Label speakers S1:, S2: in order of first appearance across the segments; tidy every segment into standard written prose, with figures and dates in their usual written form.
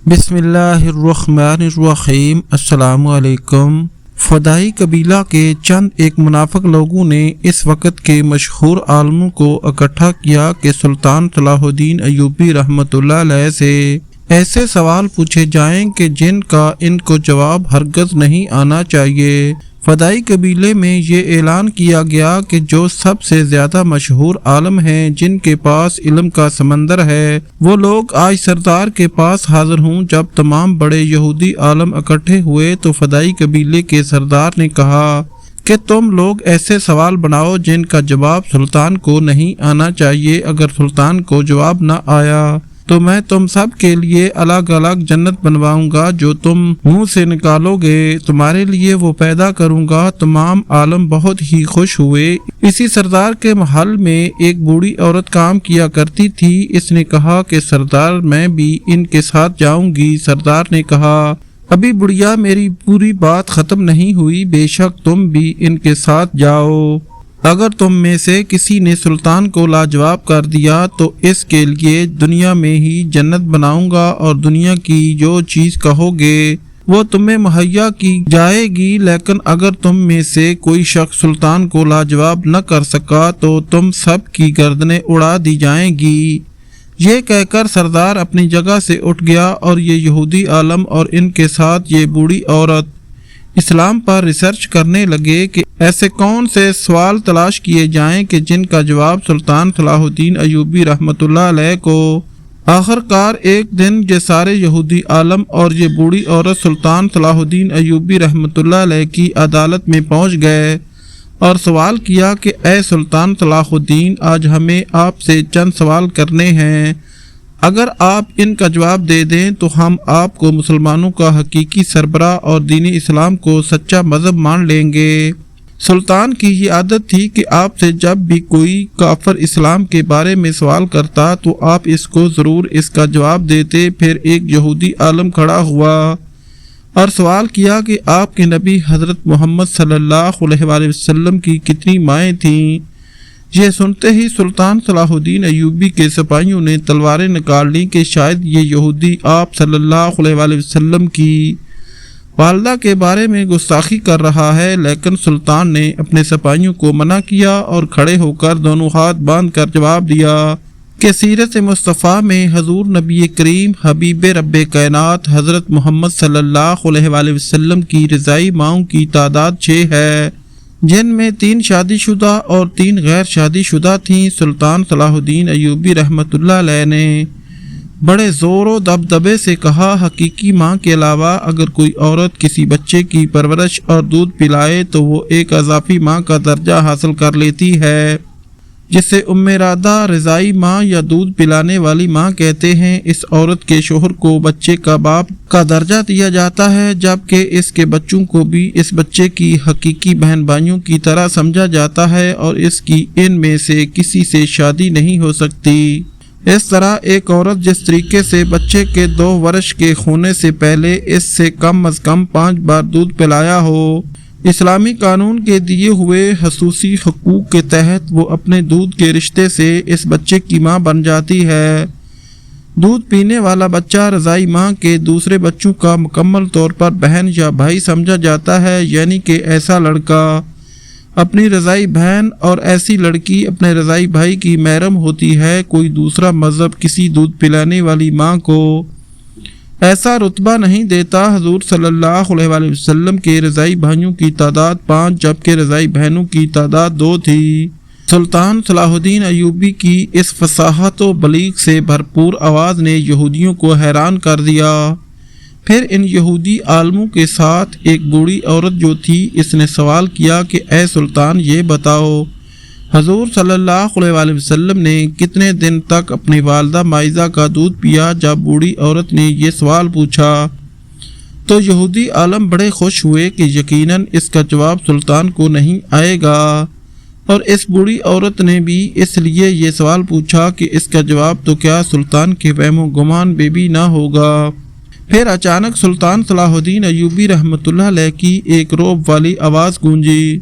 S1: بسم اللہ الرحمن الرحیم۔ السلام علیکم۔ فدائی قبیلہ کے چند ایک منافق لوگوں نے اس وقت کے مشہور عالموں کو اکٹھا کیا کہ سلطان صلاح الدین ایوبی رحمۃ اللہ علیہ سے ایسے سوال پوچھے جائیں کہ جن کا ان کو جواب ہرگز نہیں آنا چاہیے۔ فدائی قبیلے میں یہ اعلان کیا گیا کہ جو سب سے زیادہ مشہور عالم ہیں، جن کے پاس علم کا سمندر ہے، وہ لوگ آج سردار کے پاس حاضر ہوں۔ جب تمام بڑے یہودی عالم اکٹھے ہوئے تو فدائی قبیلے کے سردار نے کہا کہ تم لوگ ایسے سوال بناؤ جن کا جواب سلطان کو نہیں آنا چاہیے۔ اگر سلطان کو جواب نہ آیا تو میں تم سب کے لیے الگ الگ جنت بنواؤں گا، جو تم منہ سے نکالو گے تمہارے لیے وہ پیدا کروں گا۔ تمام عالم بہت ہی خوش ہوئے۔ اسی سردار کے محل میں ایک بوڑھی عورت کام کیا کرتی تھی۔ اس نے کہا کہ سردار میں بھی ان کے ساتھ جاؤں گی۔ سردار نے کہا ابھی بڑھیا میری پوری بات ختم نہیں ہوئی، بے شک تم بھی ان کے ساتھ جاؤ۔ اگر تم میں سے کسی نے سلطان کو لاجواب کر دیا تو اس کے لیے دنیا میں ہی جنت بناؤں گا، اور دنیا کی جو چیز کہو گے وہ تمہیں مہیا کی جائے گی۔ لیکن اگر تم میں سے کوئی شخص سلطان کو لاجواب نہ کر سکا تو تم سب کی گردنیں اڑا دی جائیں گی۔ یہ کہہ کر سردار اپنی جگہ سے اٹھ گیا، اور یہ یہودی عالم اور ان کے ساتھ یہ بوڑھی عورت اسلام پر ریسرچ کرنے لگے کہ ایسے کون سے سوال تلاش کیے جائیں کہ جن کا جواب سلطان صلاح الدین ایوبی رحمۃ اللہ علیہ کو۔ آخر کار ایک دن یہ سارے یہودی عالم اور یہ بوڑھی عورت سلطان صلاح الدین ایوبی رحمۃ اللہ علیہ کی عدالت میں پہنچ گئے اور سوال کیا کہ اے سلطان صلاح الدین، آج ہمیں آپ سے چند سوال کرنے ہیں۔ اگر آپ ان کا جواب دے دیں تو ہم آپ کو مسلمانوں کا حقیقی سربراہ اور دین اسلام کو سچا مذہب مان لیں گے۔ سلطان کی یہ عادت تھی کہ آپ سے جب بھی کوئی کافر اسلام کے بارے میں سوال کرتا تو آپ اس کو ضرور اس کا جواب دیتے۔ پھر ایک یہودی عالم کھڑا ہوا اور سوال کیا کہ آپ کے نبی حضرت محمد صلی اللہ علیہ وآلہ وسلم کی کتنی مائیں تھیں؟ یہ سنتے ہی سلطان صلاح الدین ایوبی کے سپاہیوں نے تلواریں نکال لیں کہ شاید یہ یہودی آپ صلی اللہ علیہ وآلہ وسلم کی والدہ کے بارے میں گستاخی کر رہا ہے۔ لیکن سلطان نے اپنے سپاہیوں کو منع کیا اور کھڑے ہو کر دونوں ہاتھ باندھ کر جواب دیا کہ سیرت مصطفیٰ میں حضور نبی کریم حبیب رب کائنات حضرت محمد صلی اللہ علیہ وآلہ وسلم کی رضائی ماؤں کی تعداد 6 ہے، جن میں 3 شادی شدہ اور 3 غیر شادی شدہ تھیں۔ سلطان صلاح الدین ایوبی رحمۃ اللہ علیہ نے بڑے زور و دبدبے سے کہا حقیقی ماں کے علاوہ اگر کوئی عورت کسی بچے کی پرورش اور دودھ پلائے تو وہ ایک اضافی ماں کا درجہ حاصل کر لیتی ہے، جسے ام رادہ رضائی ماں یا دودھ پلانے والی ماں کہتے ہیں۔ اس عورت کے شوہر کو بچے کا باپ کا درجہ دیا جاتا ہے، جبکہ اس کے بچوں کو بھی اس بچے کی حقیقی بہن بھائیوں کی طرح سمجھا جاتا ہے، اور اس کی ان میں سے کسی سے شادی نہیں ہو سکتی۔ اس طرح ایک عورت جس طریقے سے بچے کے 2 برس کے ہونے سے پہلے اس سے کم از کم 5 بار دودھ پلایا ہو، اسلامی قانون کے دیے ہوئے خصوصی حقوق کے تحت وہ اپنے دودھ کے رشتے سے اس بچے کی ماں بن جاتی ہے۔ دودھ پینے والا بچہ رضائی ماں کے دوسرے بچوں کا مکمل طور پر بہن یا بھائی سمجھا جاتا ہے، یعنی کہ ایسا لڑکا اپنی رضائی بہن اور ایسی لڑکی اپنے رضائی بھائی کی محرم ہوتی ہے۔ کوئی دوسرا مذہب کسی دودھ پلانے والی ماں کو ایسا رتبہ نہیں دیتا۔ حضور صلی اللہ علیہ وآلہ وسلم کے رضائی بھائیوں کی تعداد 5 جبکہ رضائی بہنوں کی تعداد 2 تھی۔ سلطان صلاح الدین ایوبی کی اس فصاحت و بلیغ سے بھرپور آواز نے یہودیوں کو حیران کر دیا۔ پھر ان یہودی عالموں کے ساتھ ایک بوڑھی عورت جو تھی، اس نے سوال کیا کہ اے سلطان یہ بتاؤ حضور صلی اللہ علیہ وآلہ وسلم نے کتنے دن تک اپنی والدہ مائزہ کا دودھ پیا؟ جب بوڑھی عورت نے یہ سوال پوچھا تو یہودی عالم بڑے خوش ہوئے کہ یقیناً اس کا جواب سلطان کو نہیں آئے گا، اور اس بوڑھی عورت نے بھی اس لیے یہ سوال پوچھا کہ اس کا جواب تو کیا سلطان کے وہم و گمان میں بھی نہ ہوگا۔ پھر اچانک سلطان صلاح الدین ایوبی رحمۃ اللہ علیہ کی ایک روب والی آواز گونجی۔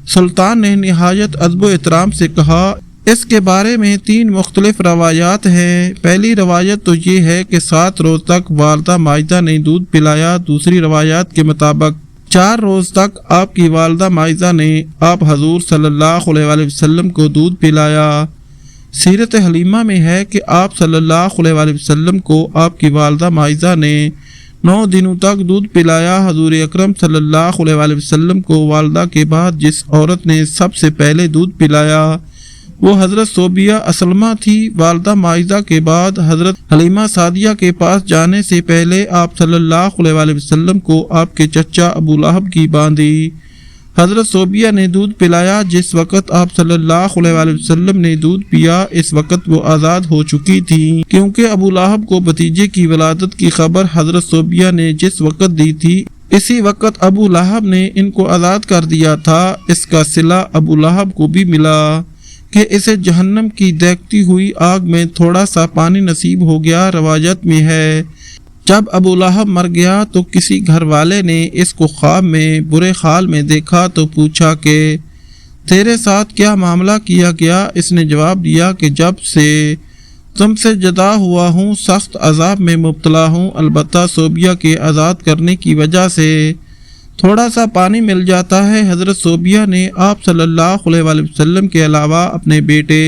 S1: سلطان نے نہایت ادب و احترام سے کہا اس کے بارے میں 3 مختلف روایات ہیں۔ پہلی روایت تو یہ ہے کہ 7 روز تک والدہ ماجدہ نے دودھ پلایا۔ دوسری روایات کے مطابق 4 روز تک آپ کی والدہ ماجدہ نے آپ حضور صلی اللہ علیہ وآلہ وسلم کو دودھ پلایا۔ سیرت حلیمہ میں ہے کہ آپ صلی اللہ علیہ وآلہ وسلم کو آپ کی والدہ ماجدہ نے 9 دنوں تک دودھ پلایا۔ حضور اکرم صلی اللہ علیہ وآلہ وسلم کو والدہ کے بعد جس عورت نے سب سے پہلے دودھ پلایا وہ حضرت صوبیہ اسلمہ تھی۔ والدہ ماجدہ کے بعد حضرت حلیمہ سعدیہ کے پاس جانے سے پہلے آپ صلی اللہ علیہ وآلہ وسلم کو آپ کے چچا ابو لہب کی باندھی حضرت صوبیہ نے دودھ پلایا۔ جس وقت آپ صلی اللہ علیہ وآلہ وسلم نے دودھ پیا اس وقت وہ آزاد ہو چکی تھی، کیونکہ ابو لہب کو بھتیجے کی ولادت کی خبر حضرت صوبیہ نے جس وقت دی تھی اسی وقت ابو لہب نے ان کو آزاد کر دیا تھا۔ اس کا صلہ ابو لہب کو بھی ملا کہ اسے جہنم کی دیکھتی ہوئی آگ میں تھوڑا سا پانی نصیب ہو گیا۔ روایت میں ہے جب ابو لہب مر گیا تو کسی گھر والے نے اس کو خواب میں برے حال میں دیکھا تو پوچھا کہ تیرے ساتھ کیا معاملہ کیا گیا؟ اس نے جواب دیا کہ جب سے تم سے جدا ہوا ہوں سخت عذاب میں مبتلا ہوں، البتہ صوبیہ کے آزاد کرنے کی وجہ سے تھوڑا سا پانی مل جاتا ہے۔ حضرت صوبیہ نے آپ صلی اللہ علیہ وآلہ وسلم کے علاوہ اپنے بیٹے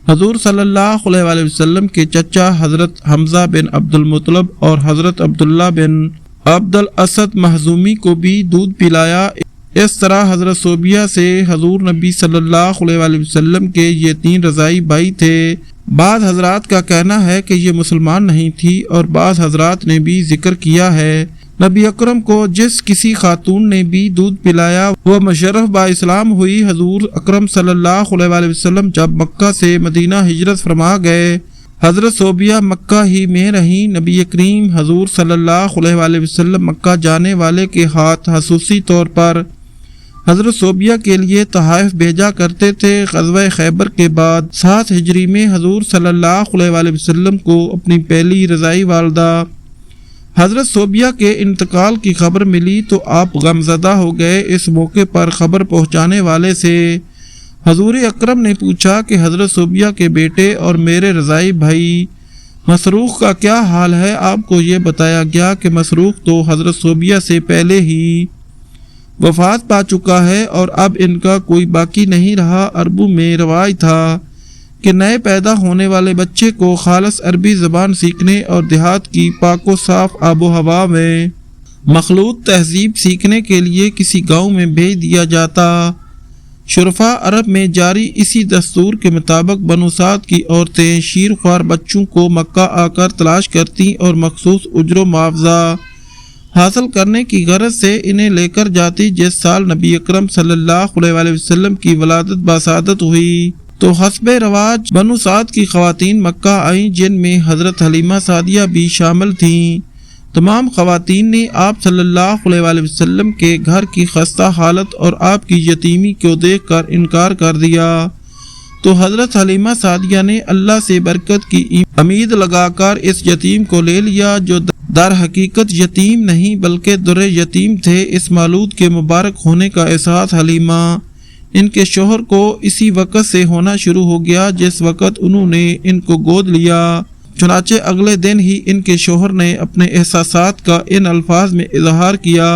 S1: حضور صلی اللہ علیہ وآلہ وسلم کے چچا حضرت حمزہ بن عبد المطلب اور حضرت عبداللہ بن عبد الاسد مخزومی کو بھی دودھ پلایا۔ اس طرح حضرت صوبیہ سے حضور نبی صلی اللہ علیہ وآلہ وسلم کے یہ 3 رضاعی بھائی تھے۔ بعض حضرات کا کہنا ہے کہ یہ مسلمان نہیں تھی اور بعض حضرات نے بھی ذکر کیا ہے نبی اکرم کو جس کسی خاتون نے بھی دودھ پلایا وہ مشرف با اسلام ہوئی۔ حضور اکرم صلی اللہ علیہ وآلہ وسلم جب مکہ سے مدینہ ہجرت فرما گئے حضرت صوبیہ مکہ ہی میں رہیں۔ نبی کریم حضور صلی اللہ علیہ وآلہ وسلم مکہ جانے والے کے ہاتھ خصوصی طور پر حضرت صوبیہ کے لیے تحائف بھیجا کرتے تھے۔ غزوہ خیبر کے بعد 7 ہجری میں حضور صلی اللہ علیہ وآلہ وسلم کو اپنی پہلی رضاعی والدہ حضرت صوبیہ کے انتقال کی خبر ملی تو آپ غمزدہ ہو گئے۔ اس موقع پر خبر پہنچانے والے سے حضور اکرم نے پوچھا کہ حضرت صوبیہ کے بیٹے اور میرے رضاعی بھائی مسروق کا کیا حال ہے؟ آپ کو یہ بتایا گیا کہ مسروق تو حضرت صوبیہ سے پہلے ہی وفات پا چکا ہے اور اب ان کا کوئی باقی نہیں رہا۔ عربوں میں رواج تھا کہ نئے پیدا ہونے والے بچے کو خالص عربی زبان سیکھنے اور دیہات کی پاک و صاف آب و ہوا میں مخلوط تہذیب سیکھنے کے لیے کسی گاؤں میں بھیج دیا جاتا۔ شرفاء عرب میں جاری اسی دستور کے مطابق بنو سعد کی عورتیں شیرخوار بچوں کو مکہ آ کر تلاش کرتی اور مخصوص اجر و معاوضہ حاصل کرنے کی غرض سے انہیں لے کر جاتی۔ جس سال نبی اکرم صلی اللہ علیہ وآلہ وسلم کی ولادت باسعادت ہوئی تو حسب رواج بنو سعد کی خواتین مکہ آئیں جن میں حضرت حلیمہ سعدیہ بھی شامل تھیں۔ تمام خواتین نے آپ صلی اللہ علیہ وآلہ وسلم کے گھر کی خستہ حالت اور آپ کی یتیمی کو دیکھ کر انکار کر دیا تو حضرت حلیمہ سعدیہ نے اللہ سے برکت کی امید لگا کر اس یتیم کو لے لیا جو در حقیقت یتیم نہیں بلکہ در یتیم تھے۔ اس مولود کے مبارک ہونے کا احساس حلیمہ ان کے شوہر کو اسی وقت سے ہونا شروع ہو گیا جس وقت انہوں نے ان کو گود لیا۔ چنانچہ اگلے دن ہی ان کے شوہر نے اپنے احساسات کا ان الفاظ میں اظہار کیا: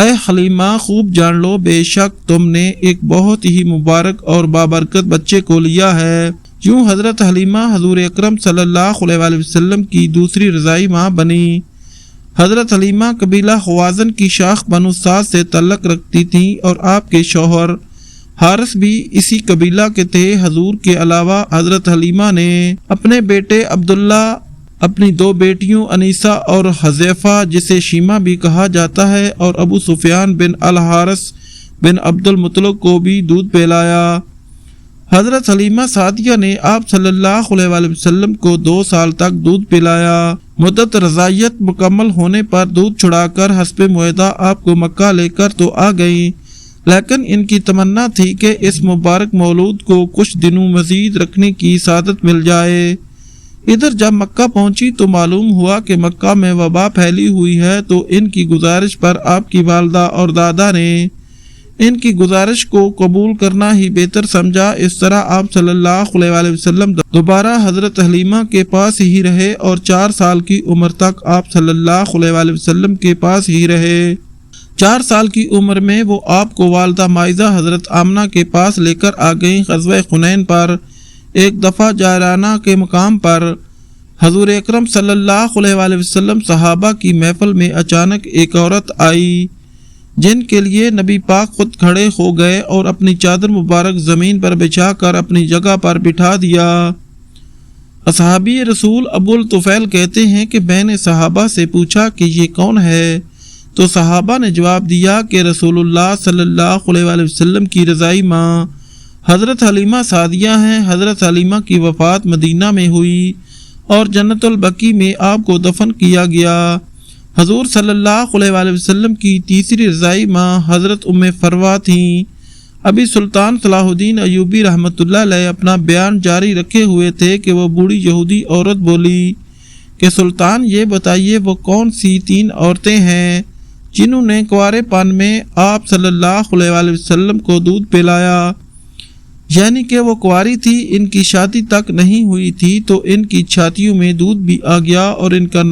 S1: اے حلیمہ خوب جان لو بے شک تم نے ایک بہت ہی مبارک اور بابرکت بچے کو لیا ہے۔ یوں حضرت حلیمہ حضور اکرم صلی اللہ علیہ وآلہ وسلم کی دوسری رضاعی ماں بنی۔ حضرت حلیمہ قبیلہ خوازن کی شاخ بنو سعد سے تعلق رکھتی تھیں اور آپ کے شوہر حارث بھی اسی قبیلہ کے تھے۔ حضور کے علاوہ حضرت حلیمہ نے اپنے بیٹے عبداللہ، اپنی 2 بیٹیوں انیسہ اور حذیفہ جسے شیمہ بھی کہا جاتا ہے اور ابو سفیان بن الحارث بن عبد المطلب کو بھی دودھ پلایا۔ حضرت حلیمہ سعدیہ نے آپ صلی اللہ علیہ وآلہ وسلم کو 2 سال تک دودھ پلایا۔ مدت رضاعیت مکمل ہونے پر دودھ چھڑا کر حسب معاہدہ آپ کو مکہ لے کر تو آ گئیں، لیکن ان کی تمنا تھی کہ اس مبارک مولود کو کچھ دنوں مزید رکھنے کی سعادت مل جائے۔ ادھر جب مکہ پہنچی تو معلوم ہوا کہ مکہ میں وبا پھیلی ہوئی ہے تو ان کی گزارش پر آپ کی والدہ اور دادا نے ان کی گزارش کو قبول کرنا ہی بہتر سمجھا۔ اس طرح آپ صلی اللہ علیہ وسلم دوبارہ حضرت حلیمہ کے پاس ہی رہے اور 4 سال کی عمر تک آپ صلی اللہ علیہ وسلم کے پاس ہی رہے۔ 4 سال کی عمر میں وہ آپ کو والدہ مائزہ حضرت آمنہ کے پاس لے کر آ گئیں۔ غزوہ حنین پر ایک دفعہ جارانہ کے مقام پر حضور اکرم صلی اللہ علیہ وسلم صحابہ کی محفل میں اچانک ایک عورت آئی جن کے لیے نبی پاک خود کھڑے ہو گئے اور اپنی چادر مبارک زمین پر بچھا کر اپنی جگہ پر بٹھا دیا۔ اصحابی رسول ابو الطفیل کہتے ہیں کہ میں نے صحابہ سے پوچھا کہ یہ کون ہے، تو صحابہ نے جواب دیا کہ رسول اللہ صلی اللہ علیہ وسلم کی رضائی ماں حضرت حلیمہ سعدیہ ہیں۔ حضرت حلیمہ کی وفات مدینہ میں ہوئی اور جنت البقیع میں آپ کو دفن کیا گیا۔ حضور صلی اللہ علیہ وسلم کی تیسری رضائی ماں حضرت ام فروہ تھیں۔ ابھی سلطان صلاح الدین ایوبی رحمۃ اللہ علیہ اپنا بیان جاری رکھے ہوئے تھے کہ وہ بوڑھی یہودی عورت بولی کہ سلطان یہ بتائیے وہ کون سی 3 عورتیں ہیں جنہوں نے کنوارے پن میں آپ صلی اللہ علیہ وسلم کو دودھ پلایا، یعنی کہ وہ کنواری تھی، ان کی شادی تک نہیں ہوئی تھی تو ان کی چھاتیوں میں دودھ بھی آ گیا، اور ان کا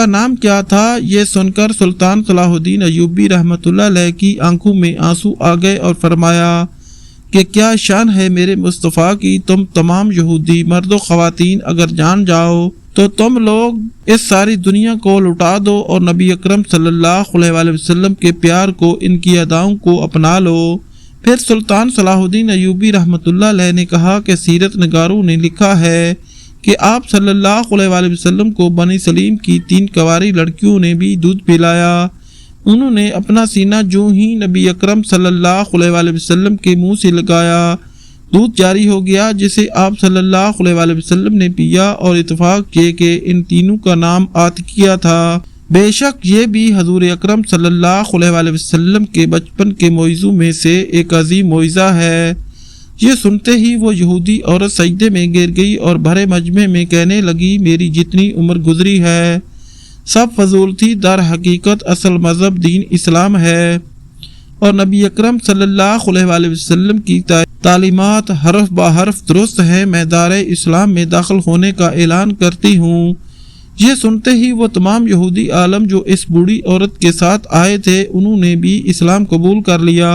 S1: نام کیا تھا یہ سن کر سلطان صلاح الدین ایوبی رحمۃ اللہ علیہ کی آنکھوں میں آنسو آ گئے اور فرمایا کہ کیا شان ہے میرے مصطفیٰ کی، تم تمام یہودی مرد و خواتین اگر جان جاؤ تو تم لوگ اس ساری دنیا کو لٹا دو اور نبی اکرم صلی اللہ علیہ وسلم کے پیار کو، ان کی اداؤں کو اپنا لو۔ پھر سلطان صلاح الدین ایوبی رحمۃ اللہ علیہ نے کہا کہ سیرت نگاروں نے لکھا ہے کہ آپ صلی اللہ علیہ وسلم کو بنی سلیم کی 3 کنواری لڑکیوں نے بھی دودھ پلایا۔ انہوں نے اپنا سینہ جو ہی نبی اکرم صلی اللہ علیہ وسلم کے منہ سے لگایا، دودھ جاری ہو گیا جسے آپ صلی اللہ علیہ وسلم نے پیا اور اتفاق کیے کہ ان تینوں کا نام عاتقیہ تھا۔ بے شک یہ بھی حضور اکرم صلی اللہ علیہ وسلم کے بچپن کے معجزوں میں سے ایک عظیم معجزہ ہے۔ یہ سنتے ہی وہ یہودی عورت سجدے میں گر گئی اور بھرے مجمع میں کہنے لگی میری جتنی عمر گزری ہے سب فضول تھی، در حقیقت اصل مذہب دین اسلام ہے، اور نبی اکرم صلی اللہ علیہ وسلم کی تعلیمات حرف بہ حرف درست ہے۔ میں دار اسلام میں داخل ہونے کا اعلان کرتی ہوں۔ یہ سنتے ہی وہ تمام یہودی عالم جو اس بوڑھی عورت کے ساتھ آئے تھے انہوں نے بھی اسلام قبول کر لیا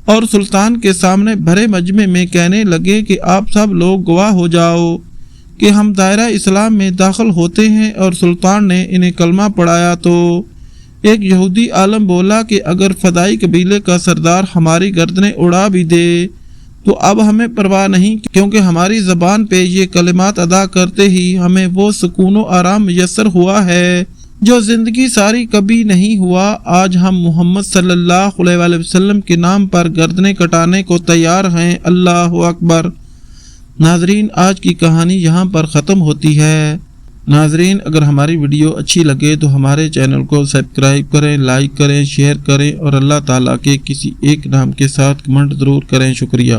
S1: اور سلطان کے سامنے بھرے مجمع میں کہنے لگے کہ آپ سب لوگ گواہ ہو جاؤ کہ ہم دائرہ اسلام میں داخل ہوتے ہیں، اور سلطان نے انہیں کلمہ پڑھایا تو ایک یہودی عالم بولا کہ اگر فدائی قبیلے کا سردار ہماری گردنیں اڑا بھی دے تو اب ہمیں پرواہ نہیں، کیونکہ ہماری زبان پہ یہ کلمات ادا کرتے ہی ہمیں وہ سکون و آرام میسر ہوا ہے جو زندگی ساری کبھی نہیں ہوا۔ آج ہم محمد صلی اللہ علیہ وسلم کے نام پر گردنیں کٹانے کو تیار ہیں۔ اللہ اکبر۔ ناظرین، آج کی کہانی یہاں پر ختم ہوتی ہے۔ ناظرین، اگر ہماری ویڈیو اچھی لگے تو ہمارے چینل کو سبسکرائب کریں، لائک کریں، شیئر کریں اور اللہ تعالیٰ کے کسی ایک نام کے ساتھ کمنٹ ضرور کریں۔ شکریہ۔